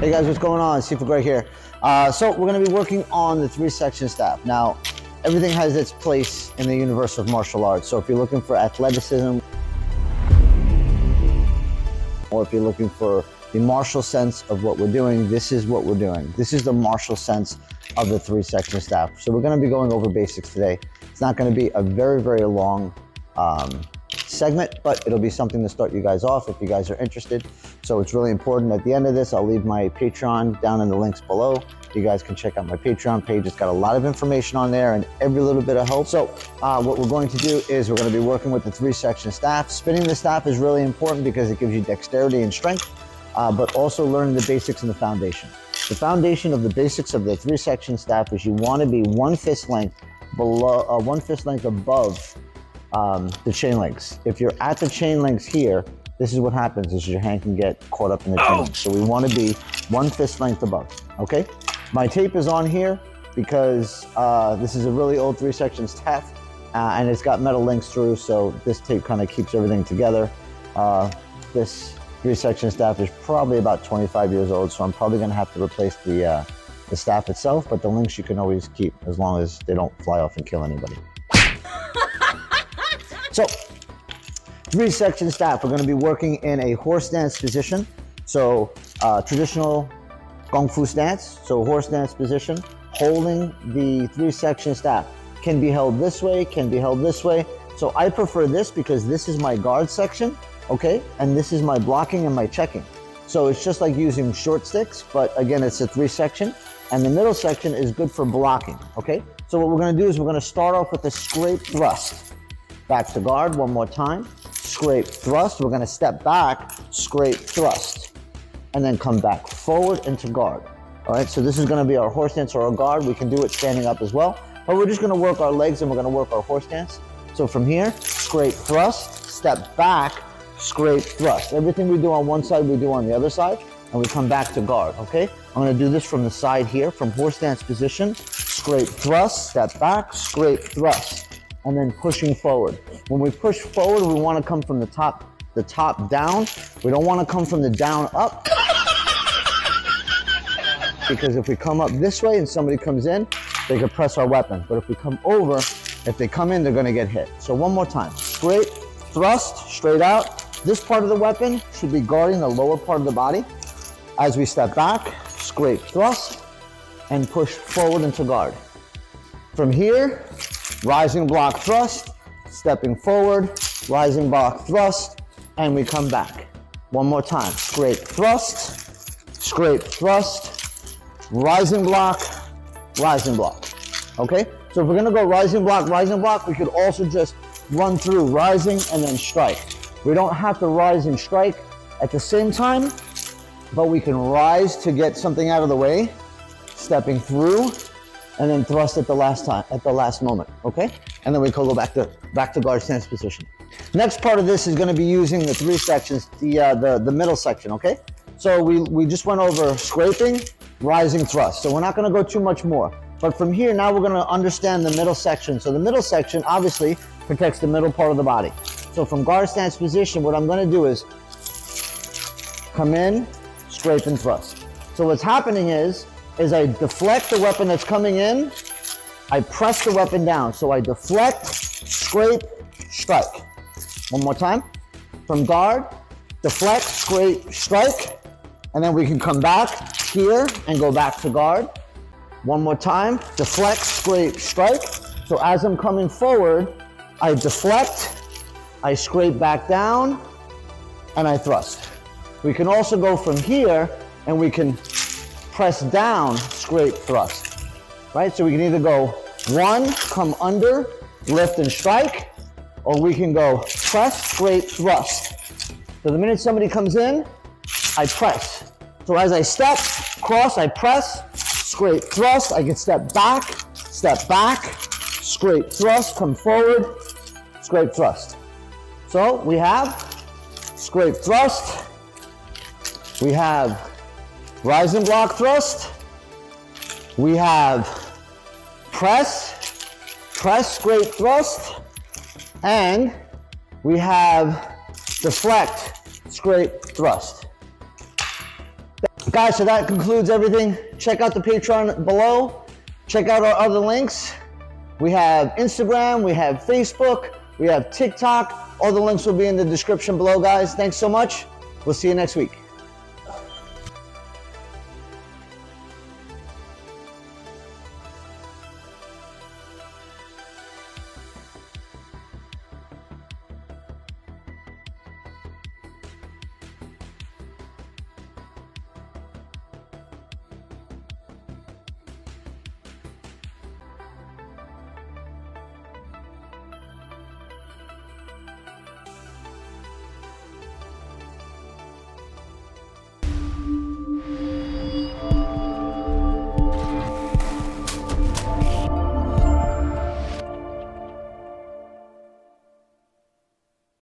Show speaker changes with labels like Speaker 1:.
Speaker 1: Hey guys, what's going on? Seafood Greg here. So we're going to be working on the 3-section staff. Now, everything has its place in the universe of martial arts. So if you're looking for athleticism, or if you're looking for the martial sense of what we're doing, this is what we're doing. This is the martial sense of the 3-section staff. So we're going to be going over basics today. It's not going to be a very, very long segment, but it'll be something to start you guys off if you guys are interested. So it's really important. At the end of this, I'll leave my Patreon down in the links below. You guys can check out my Patreon page. It's got a lot of information on there and every little bit of help. So what we're going to do is we're going to be working with the 3-section staff. Spinning the staff is really important because it gives you dexterity and strength, but also learning the basics and the foundation. The foundation of the basics of the 3-section staff is you want to be 1 fist length below, 1 fist length above the chain links. If you're at the chain links here, this is what happens, is your hand can get caught up in the chain links. So we want to be 1 fist length above, okay? My tape is on here because this is a really old 3-section staff and it's got metal links through, so this tape kind of keeps everything together. This 3-section staff is probably about 25 years old, so I'm probably going to have to replace the staff itself, but the links you can always keep as long as they don't fly off and kill anybody. So, 3-section staff, we're going to be working in a horse stance position. So, traditional Kung Fu stance, so horse stance position, holding the 3-section staff. Can be held this way, can be held this way. So I prefer this because this is my guard section, okay? And this is my blocking and my checking. So it's just like using short sticks, but again, it's a 3-section. And the middle section is good for blocking, okay? So what we're going to do is we're going to start off with a scrape thrust. Back to guard, one more time. Scrape thrust. We're going to step back, scrape thrust, and then come back forward into guard. All right, so this is going to be our horse stance or our guard. We can do it standing up as well, but we're just going to work our legs and we're going to work our horse stance. So from here, scrape thrust, step back, scrape thrust. Everything we do on one side, we do on the other side, and we come back to guard, okay? I'm going to do this from the side here, from horse stance position, scrape thrust, step back, scrape thrust, and then pushing forward. When we push forward, we want to come from the top down. We don't want to come from the down up. Because if we come up this way and somebody comes in, they could press our weapon. But if we come over, if they come in, they're going to get hit. So one more time. Scrape, thrust, straight out. This part of the weapon should be guarding the lower part of the body. As we step back, scrape, thrust, and push forward into guard. From here, rising block thrust, stepping forward, rising block thrust, and we come back. One more time. Scrape thrust, rising block, okay? So if we're gonna go rising block, we could also just run through rising and then strike. We don't have to rise and strike at the same time, but we can rise to get something out of the way, stepping through, and then thrust at the last moment, okay? And then we can go back to guard stance position. Next part of this is going to be using the 3 sections, the middle section, okay? So we just went over scraping, rising, thrust. So we're not going to go too much more. But from here, now we're going to understand the middle section. So the middle section obviously protects the middle part of the body. So from guard stance position, what I'm going to do is come in, scrape, and thrust. So what's happening is I deflect the weapon that's coming in, I press the weapon down. So I deflect, scrape, strike. One more time. From guard, deflect, scrape, strike, and then we can come back here and go back to guard. One more time, deflect, scrape, strike. So as I'm coming forward, I deflect, I scrape back down, and I thrust. We can also go from here and we can press down, scrape, thrust, right? So we can either go 1, come under, lift and strike, or we can go press, scrape, thrust. So the minute somebody comes in, I press. So as I step, cross, I press, scrape, thrust. I can step back, scrape, thrust, come forward, scrape, thrust. So we have scrape, thrust. We have rising block thrust. We have press, scrape, thrust, and we have deflect, scrape, thrust. Guys, so that concludes everything. Check out the Patreon below. Check out our other links. We have Instagram, we have Facebook, we have TikTok. All the links will be in the description below, guys. Thanks so much. We'll see you next week.